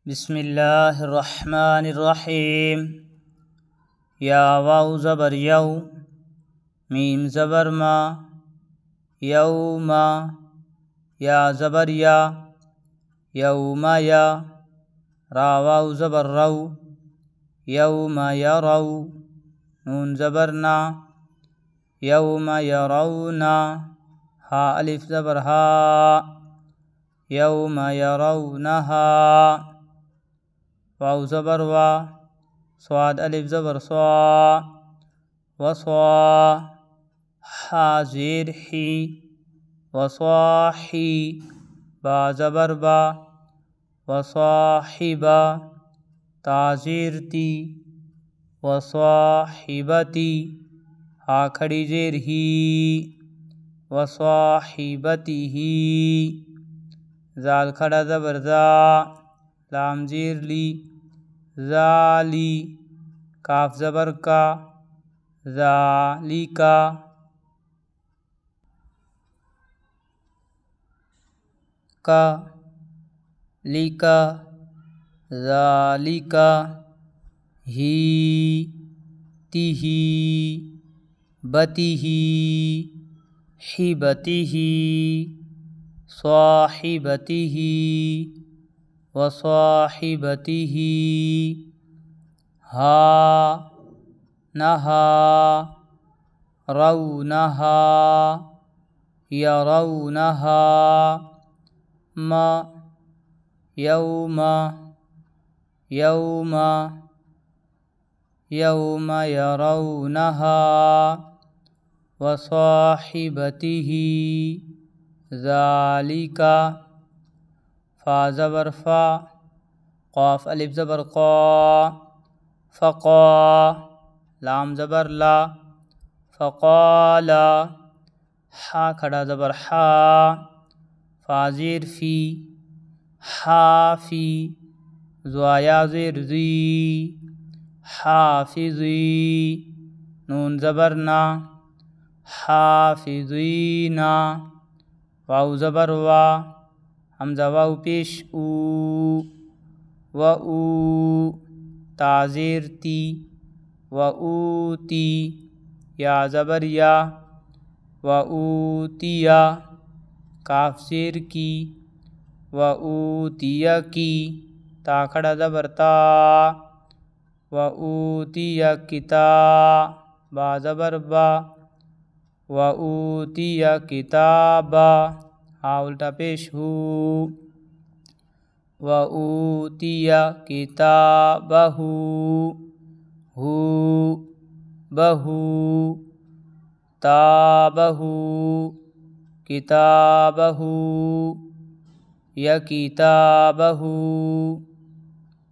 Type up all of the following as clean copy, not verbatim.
بسم اللہ الرحمن الرحیم یا واو زبر یو، میم زبر ما، یوما، یا زبر یا، یوم یا، را واو زبر رو، یوم یرو، نون زبر نا، یوم یرونا، ہا الف زبر ہا، یوم یرونہا، واو زبر وا، صاد الف زبر صا، وصا، حا زیر حی، وصاحی، با زبر با، وصاحبا، تا زیر تی، وصاحبتی، ہا کھڑی زیر ہی، وصاحبتہ، زال کھڑا زبر زا، لام زیر لی، ذالی، کاف زبر کا، ذالکا، کا، لکا، ذالکا، ہی، تہی، بتہی، حبتہ، صاحبتہ، وصاحبتہ، ہا، نہا، رونہا، یرونہا، ما، یوم، یوم، یوم یرونہا، وصاحبتہ، ذالک، فا زبر فا، قاف الف زبر قا، فقا، لام زبر لا، فقالا، حا کھڑا زبر حا، فا زیر فی، حافی، زوایا زیر زی، حافظی، نون زبر نا، حافظینا، واو زبر وا، حمزہ واو پیش او، و او، تا زیر تی، و اوتی، یا زبر یا، و اوتیا، کاف زیر کی، و اوتیا کی، تا کھڑا زبر تا، و اوتیا کتا، با زبر با، و اوتیا کتابا، ہا الٹا پیش ہو، و اوتیا کتابہ، ہو، بہو، تابہ، کتابہ، یا کتابہ،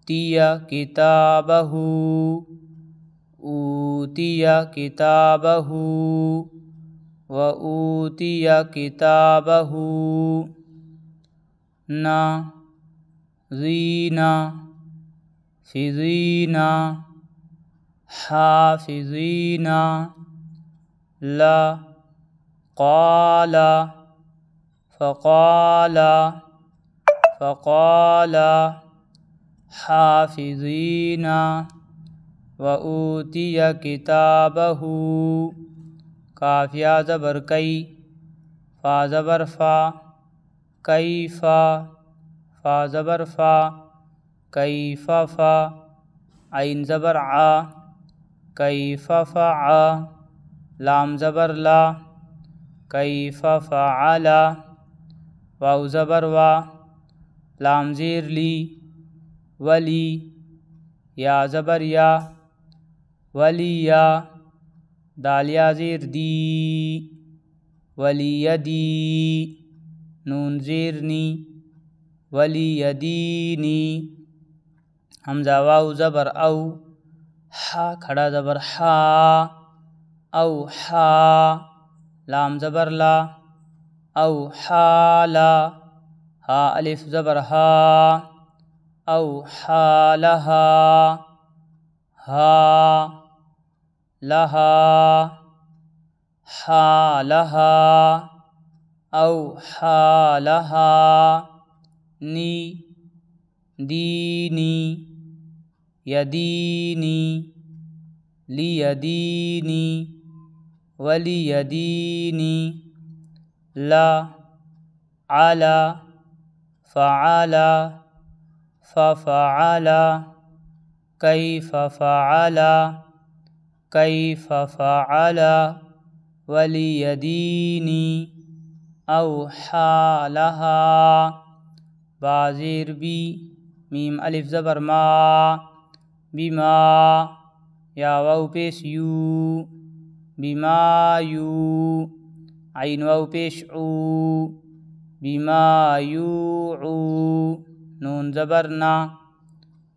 تیا کتابہ، اوتیا کتابہ، و اوتیا کتابہ، نا، زینا، فزینا، حافظینا، لا، قالا، فقالا، فقالا، حافظینا، و اوتیا کتابہ، کاف یا زبر کئی، فا زبر فا، کیفا، فا زبر فا، کیف فا، عین زبر عا، کیف فعا، لام زبر لا، کیف فعلا، واو زبر وا، لام زیر لی، ولی، یا زبر یا، ولیا، دال یا زیر دی، ولیدی، نون زیر نی، ولیدینی، حمزہ واو زبر او، ہا کھڑا زبر ہا، او ہا، لام زبر لا، او حالا، ہا الف زبر ہا، او حالہا، ہا، لہا، حالہا، او حالہا، نی، دینی یدینی لیدینی ولیدینی لا علا فعلا ففعلا کیف فعلا کیف فعلا ولیدینی اوحا لها با زیر بی میم الف زبر ما بما یا واو پیش یو بما یو عین واو پیش عو بما یوعو نون زبر نا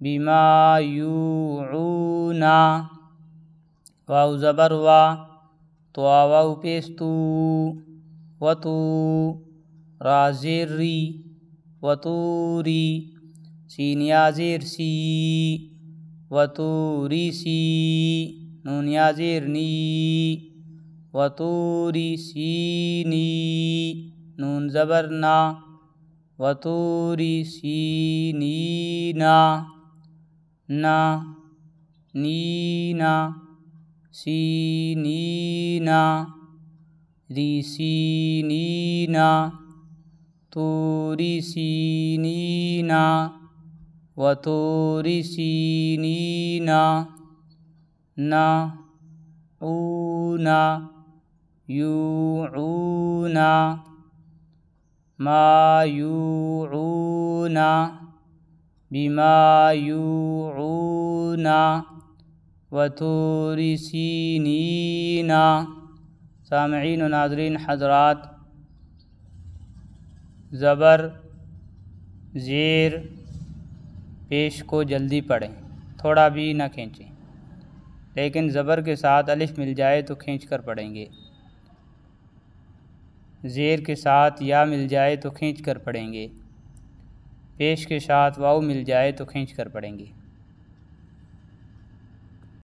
بما یوعونا واو زبر وا تو واو پیش تو وتو را زیر ری وطوری سین یا زیر سی وطوری سی نون یا زیر نی وطوری سینی نون زبر نا وطوری سینینا نا نینا سینینا ری سینینا طوری سینینا وطوری سینینا نا اونا یوعونا ما یوعونا بما یوعونا وطوری سینینا۔ سامعین و ناظرین حضرات، زبر زیر پیش کو جلدی پڑھیں، تھوڑا بھی نہ کھینچیں، لیکن زبر کے ساتھ الف مل جائے تو کھینچ کر پڑھیں گے، زیر کے ساتھ یا مل جائے تو کھینچ کر پڑھیں گے، پیش کے ساتھ واو مل جائے تو کھینچ کر پڑھیں گے۔